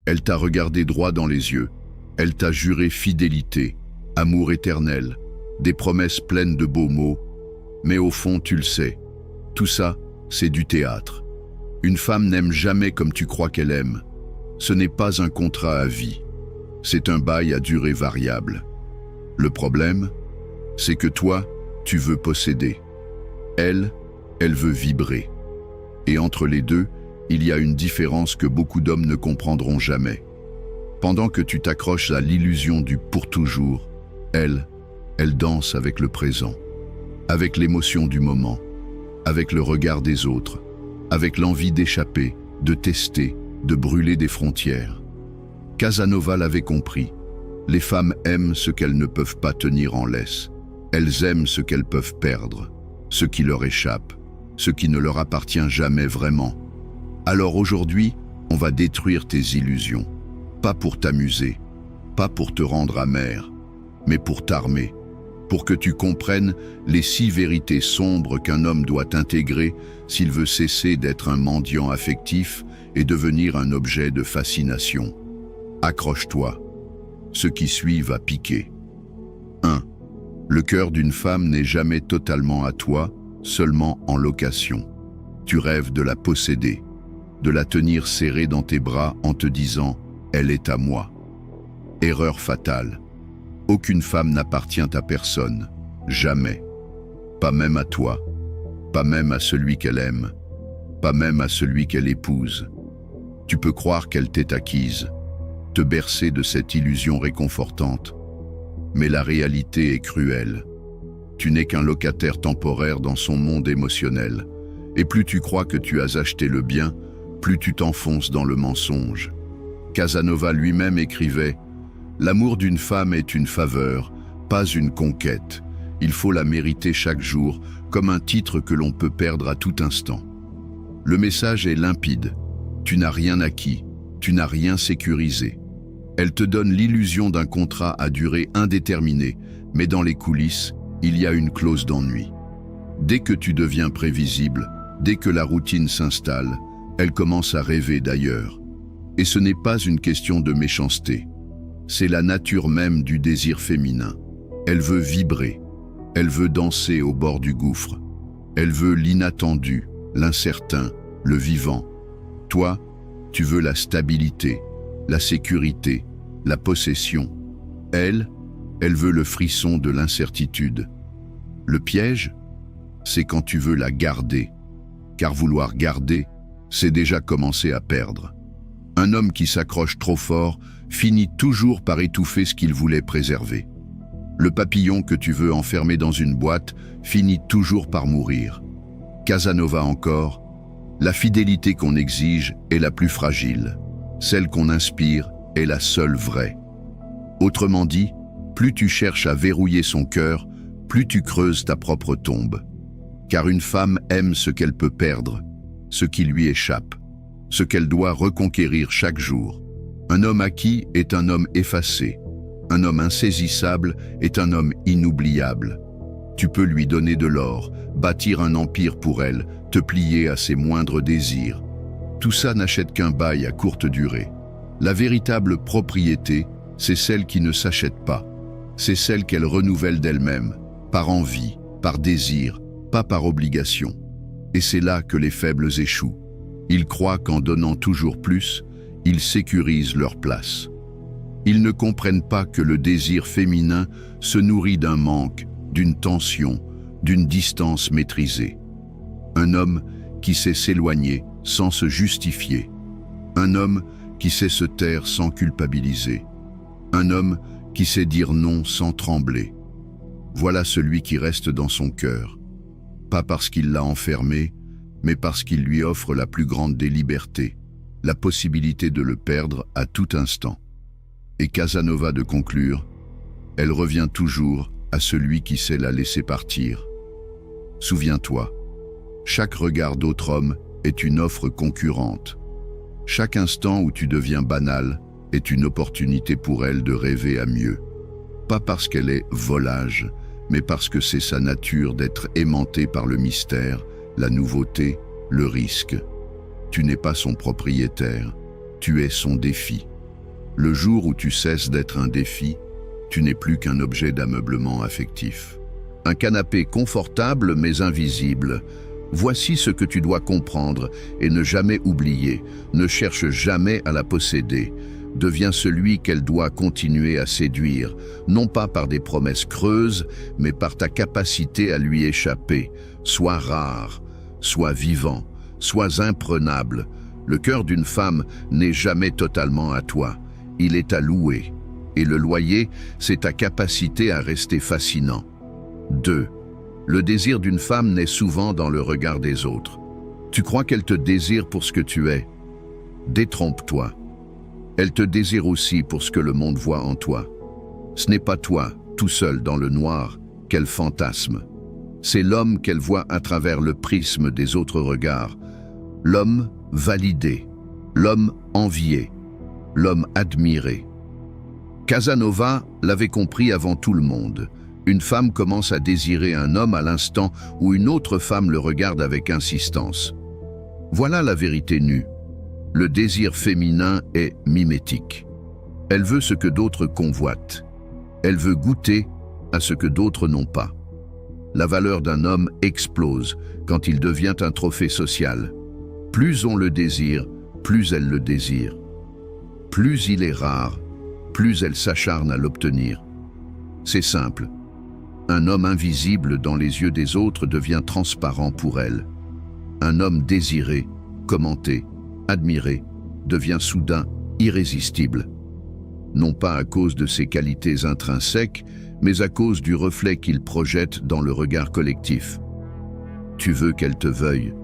Elle t'a regardé droit dans les yeux. Elle t'a juré fidélité, amour éternel, des promesses pleines de beaux mots. Mais au fond, tu le sais, tout ça, c'est du théâtre. Une femme n'aime jamais comme tu crois qu'elle aime. Ce n'est pas un contrat à vie. C'est un bail à durée variable. Le problème, c'est que toi, tu veux posséder. Elle veut vibrer. Et entre les deux, il y a une différence que beaucoup d'hommes ne comprendront jamais. Pendant que tu t'accroches à l'illusion du pour toujours, elle danse avec le présent, avec l'émotion du moment, avec le regard des autres, avec l'envie d'échapper, de tester, de brûler des frontières. Casanova l'avait compris. Les femmes aiment ce qu'elles ne peuvent pas tenir en laisse. Elles aiment ce qu'elles peuvent perdre, ce qui leur échappe, ce qui ne leur appartient jamais vraiment. Alors aujourd'hui, on va détruire tes illusions. Pas pour t'amuser, pas pour te rendre amer, mais pour t'armer, pour que tu comprennes les 6 vérités sombres qu'un homme doit intégrer s'il veut cesser d'être un mendiant affectif et devenir un objet de fascination. Accroche-toi. Ce qui suit va piquer. 1. Le cœur d'une femme n'est jamais totalement à toi, seulement en location. Tu rêves de la posséder, de la tenir serrée dans tes bras en te disant « Elle est à moi ». Erreur fatale. Aucune femme n'appartient à personne, jamais. Pas même à toi, pas même à celui qu'elle aime, pas même à celui qu'elle épouse. Tu peux croire qu'elle t'est acquise, te bercer de cette illusion réconfortante. Mais la réalité est cruelle. Tu n'es qu'un locataire temporaire dans son monde émotionnel. Et plus tu crois que tu as acheté le bien, plus tu t'enfonces dans le mensonge. Casanova lui-même écrivait « L'amour d'une femme est une faveur, pas une conquête. Il faut la mériter chaque jour, comme un titre que l'on peut perdre à tout instant. » Le message est limpide. Tu n'as rien acquis, tu n'as rien sécurisé. Elle te donne l'illusion d'un contrat à durée indéterminée, mais dans les coulisses, il y a une clause d'ennui. Dès que tu deviens prévisible, dès que la routine s'installe, elle commence à rêver d'ailleurs. Et ce n'est pas une question de méchanceté. C'est la nature même du désir féminin. Elle veut vibrer. Elle veut danser au bord du gouffre. Elle veut l'inattendu, l'incertain, le vivant. Toi, tu veux la stabilité, la sécurité, la possession. Elle veut le frisson de l'incertitude. Le piège, c'est quand tu veux la garder. Car vouloir garder, c'est déjà commencer à perdre. Un homme qui s'accroche trop fort finit toujours par étouffer ce qu'il voulait préserver. Le papillon que tu veux enfermer dans une boîte finit toujours par mourir. Casanova encore, la fidélité qu'on exige est la plus fragile. Celle qu'on inspire est la seule vraie. Autrement dit, plus tu cherches à verrouiller son cœur, plus tu creuses ta propre tombe. Car une femme aime ce qu'elle peut perdre, ce qui lui échappe, ce qu'elle doit reconquérir chaque jour. Un homme acquis est un homme effacé. Un homme insaisissable est un homme inoubliable. Tu peux lui donner de l'or, bâtir un empire pour elle, te plier à ses moindres désirs. Tout ça n'achète qu'un bail à courte durée. La véritable propriété, c'est celle qui ne s'achète pas. C'est celle qu'elle renouvelle d'elle-même, par envie, par désir, pas par obligation. Et c'est là que les faibles échouent. Ils croient qu'en donnant toujours plus, ils sécurisent leur place. Ils ne comprennent pas que le désir féminin se nourrit d'un manque, d'une tension, d'une distance maîtrisée. Un homme qui sait s'éloigner sans se justifier. Un homme qui sait se taire sans culpabiliser. Un homme qui sait dire non sans trembler. Voilà celui qui reste dans son cœur. Pas parce qu'il l'a enfermé, mais parce qu'il lui offre la plus grande des libertés, la possibilité de le perdre à tout instant. Et Casanova de conclure, elle revient toujours à celui qui sait la laisser partir. Souviens-toi, chaque regard d'autre homme est une offre concurrente. Chaque instant où tu deviens banal est une opportunité pour elle de rêver à mieux. Pas parce qu'elle est volage, mais parce que c'est sa nature d'être aimantée par le mystère, la nouveauté, le risque. Tu n'es pas son propriétaire, tu es son défi. Le jour où tu cesses d'être un défi, tu n'es plus qu'un objet d'ameublement affectif. Un canapé confortable mais invisible. Voici ce que tu dois comprendre et ne jamais oublier. Ne cherche jamais à la posséder. Deviens celui qu'elle doit continuer à séduire, non pas par des promesses creuses, mais par ta capacité à lui échapper. Sois rare, sois vivant, sois imprenable. Le cœur d'une femme n'est jamais totalement à toi. Il est à louer. Et le loyer, c'est ta capacité à rester fascinant. 2. Le désir d'une femme naît souvent dans le regard des autres. Tu crois qu'elle te désire pour ce que tu es? Détrompe-toi. Elle te désire aussi pour ce que le monde voit en toi. Ce n'est pas toi, tout seul dans le noir, qu'elle fantasme. C'est l'homme qu'elle voit à travers le prisme des autres regards. L'homme validé, l'homme envié, l'homme admiré. Casanova l'avait compris avant tout le monde. Une femme commence à désirer un homme à l'instant où une autre femme le regarde avec insistance. Voilà la vérité nue. Le désir féminin est mimétique. Elle veut ce que d'autres convoitent. Elle veut goûter à ce que d'autres n'ont pas. La valeur d'un homme explose quand il devient un trophée social. Plus on le désire, plus elle le désire. Plus il est rare, plus elle s'acharne à l'obtenir. C'est simple. Un homme invisible dans les yeux des autres devient transparent pour elle. Un homme désiré, commenté, admiré, devient soudain irrésistible. Non pas à cause de ses qualités intrinsèques, mais à cause du reflet qu'il projette dans le regard collectif. Tu veux qu'elle te veuille.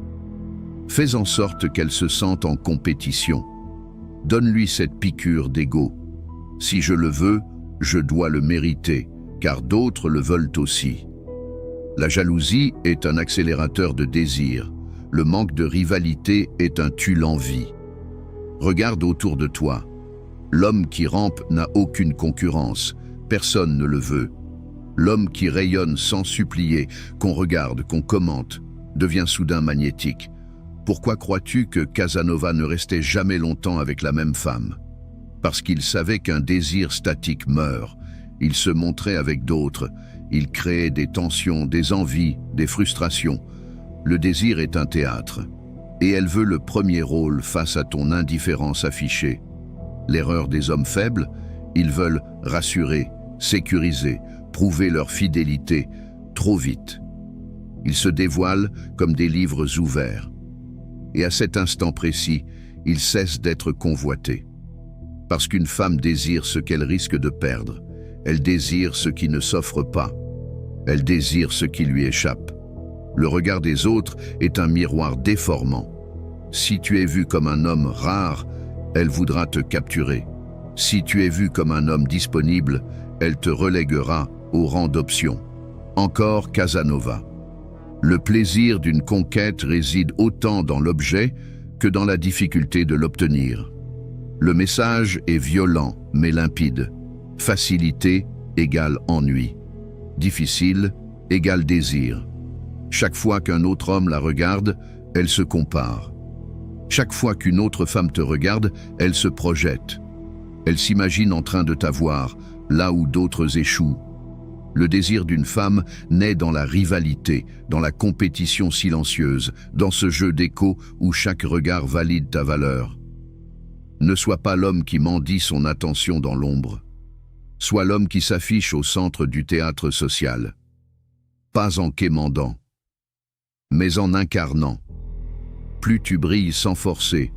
Fais en sorte qu'elle se sente en compétition. Donne-lui cette piqûre d'ego. Si je le veux, je dois le mériter, car d'autres le veulent aussi. La jalousie est un accélérateur de désir. Le manque de rivalité est un tue-l'envie. Regarde autour de toi. L'homme qui rampe n'a aucune concurrence. Personne ne le veut. L'homme qui rayonne sans supplier, qu'on regarde, qu'on commente, devient soudain magnétique. Pourquoi crois-tu que Casanova ne restait jamais longtemps avec la même femme? Parce qu'il savait qu'un désir statique meurt. Il se montrait avec d'autres. Il créait des tensions, des envies, des frustrations. Le désir est un théâtre. Et elle veut le premier rôle face à ton indifférence affichée. L'erreur des hommes faibles, ils veulent rassurer, sécuriser, prouver leur fidélité trop vite. Ils se dévoilent comme des livres ouverts. Et à cet instant précis, ils cessent d'être convoités. Parce qu'une femme désire ce qu'elle risque de perdre. Elle désire ce qui ne s'offre pas. Elle désire ce qui lui échappe. Le regard des autres est un miroir déformant. Si tu es vu comme un homme rare, elle voudra te capturer. Si tu es vu comme un homme disponible, elle te reléguera au rang d'option. Encore Casanova. Le plaisir d'une conquête réside autant dans l'objet que dans la difficulté de l'obtenir. Le message est violent mais limpide. Facilité égale ennui. Difficile égale désir. Chaque fois qu'un autre homme la regarde, elle se compare. Chaque fois qu'une autre femme te regarde, elle se projette. Elle s'imagine en train de t'avoir, là où d'autres échouent. Le désir d'une femme naît dans la rivalité, dans la compétition silencieuse, dans ce jeu d'écho où chaque regard valide ta valeur. Ne sois pas l'homme qui mendie son attention dans l'ombre. Sois l'homme qui s'affiche au centre du théâtre social. Pas en quémandant, mais en incarnant. Plus tu brilles sans forcer,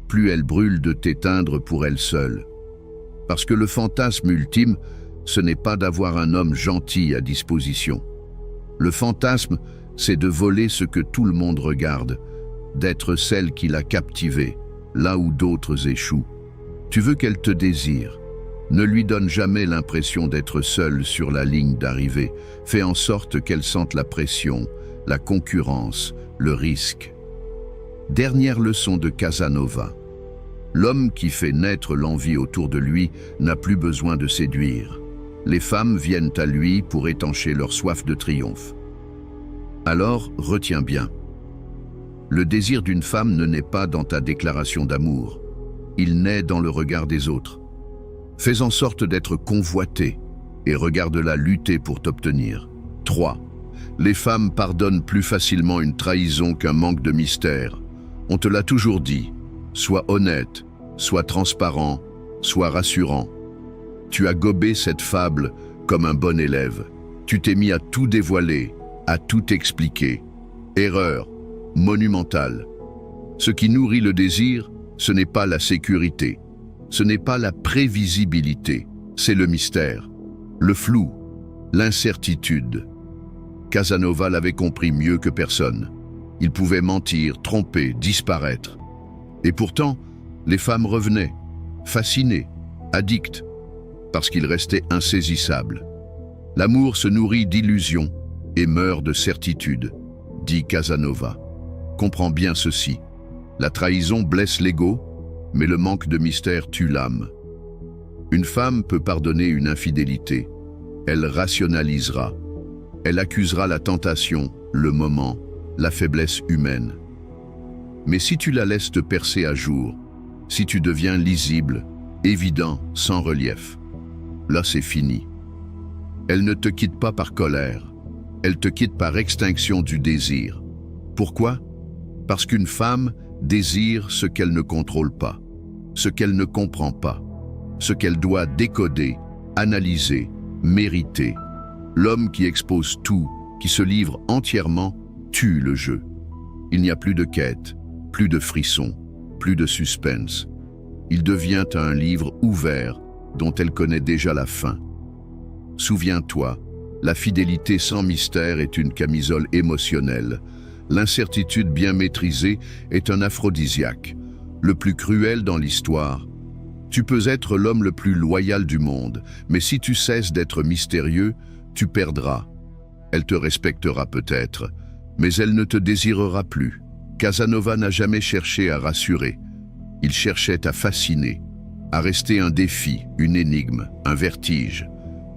plus elle brûle de t'éteindre pour elle seule. Parce que le fantasme ultime, ce n'est pas d'avoir un homme gentil à disposition. Le fantasme, c'est de voler ce que tout le monde regarde, d'être celle qui l'a captivée, là où d'autres échouent. Tu veux qu'elle te désire. Ne lui donne jamais l'impression d'être seule sur la ligne d'arrivée. Fais en sorte qu'elle sente la pression, la concurrence, le risque. Dernière leçon de Casanova. L'homme qui fait naître l'envie autour de lui n'a plus besoin de séduire. Les femmes viennent à lui pour étancher leur soif de triomphe. Alors, retiens bien. Le désir d'une femme ne naît pas dans ta déclaration d'amour. Il naît dans le regard des autres. Fais en sorte d'être convoité et regarde-la lutter pour t'obtenir. 3. Les femmes pardonnent plus facilement une trahison qu'un manque de mystère. On te l'a toujours dit. Sois honnête, sois transparent, sois rassurant. Tu as gobé cette fable comme un bon élève. Tu t'es mis à tout dévoiler, à tout expliquer. Erreur monumentale. Ce qui nourrit le désir, ce n'est pas la sécurité, ce n'est pas la prévisibilité, c'est le mystère, le flou, l'incertitude. Casanova l'avait compris mieux que personne. Il pouvait mentir, tromper, disparaître. Et pourtant, les femmes revenaient, fascinées, addictes, parce qu'il restait insaisissable. L'amour se nourrit d'illusions et meurt de certitude, dit Casanova. Comprends bien ceci. La trahison blesse l'ego, mais le manque de mystère tue l'âme. Une femme peut pardonner une infidélité. Elle rationalisera. Elle accusera la tentation, le moment, la faiblesse humaine. Mais si tu la laisses te percer à jour, si tu deviens lisible, évident, sans relief, là c'est fini. Elle ne te quitte pas par colère, elle te quitte par extinction du désir. Pourquoi? Parce qu'une femme désire ce qu'elle ne contrôle pas, ce qu'elle ne comprend pas, ce qu'elle doit décoder, analyser, mériter. L'homme qui expose tout, qui se livre entièrement, tue le jeu. Il n'y a plus de quête, plus de frisson, plus de suspense. Il devient un livre ouvert dont elle connaît déjà la fin. Souviens-toi, la fidélité sans mystère est une camisole émotionnelle. L'incertitude bien maîtrisée est un aphrodisiaque, le plus cruel dans l'histoire. Tu peux être l'homme le plus loyal du monde, mais si tu cesses d'être mystérieux, tu perdras. Elle te respectera peut-être, mais elle ne te désirera plus. Casanova n'a jamais cherché à rassurer. Il cherchait à fasciner, à rester un défi, une énigme, un vertige.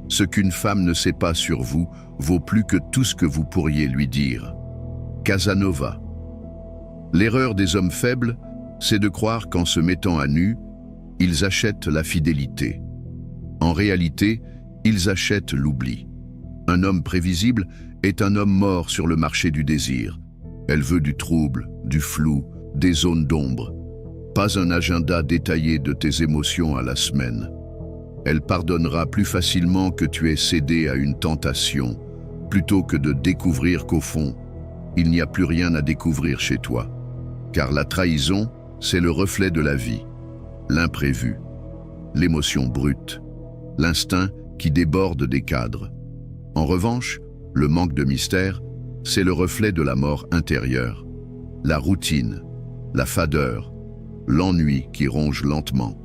Ce qu'une femme ne sait pas sur vous vaut plus que tout ce que vous pourriez lui dire. Casanova. L'erreur des hommes faibles, c'est de croire qu'en se mettant à nu, ils achètent la fidélité. En réalité, ils achètent l'oubli. Un homme prévisible est un homme mort sur le marché du désir. Elle veut du trouble, du flou, des zones d'ombre. Pas un agenda détaillé de tes émotions à la semaine. Elle pardonnera plus facilement que tu aies cédé à une tentation, plutôt que de découvrir qu'au fond, il n'y a plus rien à découvrir chez toi. Car la trahison, c'est le reflet de la vie, l'imprévu, l'émotion brute, l'instinct qui déborde des cadres. En revanche, le manque de mystère, c'est le reflet de la mort intérieure, la routine, la fadeur, l'ennui qui ronge lentement.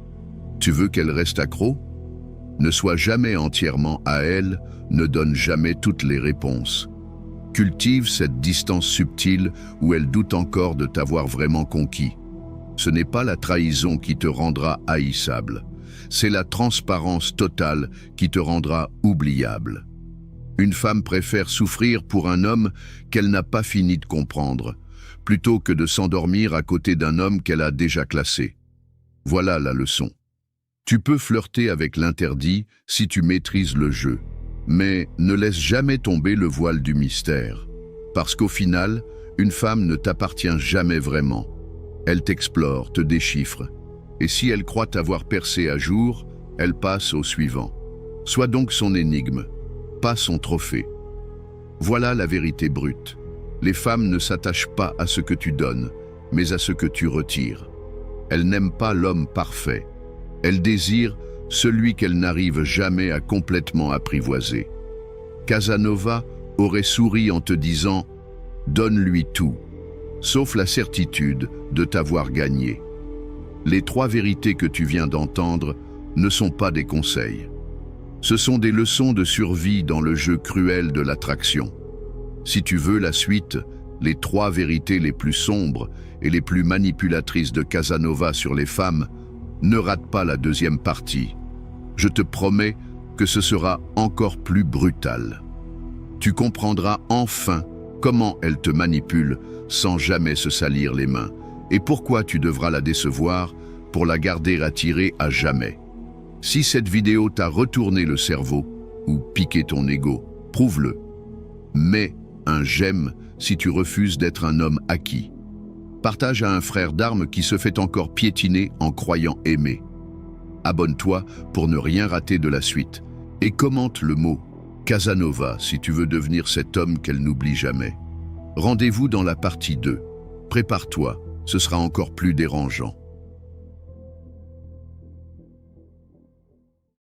Tu veux qu'elle reste accro? Ne sois jamais entièrement à elle, ne donne jamais toutes les réponses. Cultive cette distance subtile où elle doute encore de t'avoir vraiment conquis. Ce n'est pas la trahison qui te rendra haïssable, c'est la transparence totale qui te rendra oubliable. Une femme préfère souffrir pour un homme qu'elle n'a pas fini de comprendre, plutôt que de s'endormir à côté d'un homme qu'elle a déjà classé. Voilà la leçon. Tu peux flirter avec l'interdit si tu maîtrises le jeu, mais ne laisse jamais tomber le voile du mystère. Parce qu'au final, une femme ne t'appartient jamais vraiment. Elle t'explore, te déchiffre. Et si elle croit t'avoir percé à jour, elle passe au suivant. Sois donc son énigme, pas son trophée. Voilà la vérité brute. Les femmes ne s'attachent pas à ce que tu donnes, mais à ce que tu retires. Elles n'aiment pas l'homme parfait. Elles désirent celui qu'elles n'arrivent jamais à complètement apprivoiser. Casanova aurait souri en te disant « Donne-lui tout », sauf la certitude de t'avoir gagné. Les 3 vérités que tu viens d'entendre ne sont pas des conseils. Ce sont des leçons de survie dans le jeu cruel de l'attraction. Si tu veux la suite, les 3 vérités les plus sombres et les plus manipulatrices de Casanova sur les femmes, ne rate pas la 2e partie. Je te promets que ce sera encore plus brutal. Tu comprendras enfin comment elle te manipule sans jamais se salir les mains et pourquoi tu devras la décevoir pour la garder attirée à jamais. Si cette vidéo t'a retourné le cerveau ou piqué ton ego, prouve-le. Mets un j'aime si tu refuses d'être un homme acquis. Partage à un frère d'armes qui se fait encore piétiner en croyant aimer. Abonne-toi pour ne rien rater de la suite et commente le mot Casanova si tu veux devenir cet homme qu'elle n'oublie jamais. Rendez-vous dans la partie 2. Prépare-toi, ce sera encore plus dérangeant.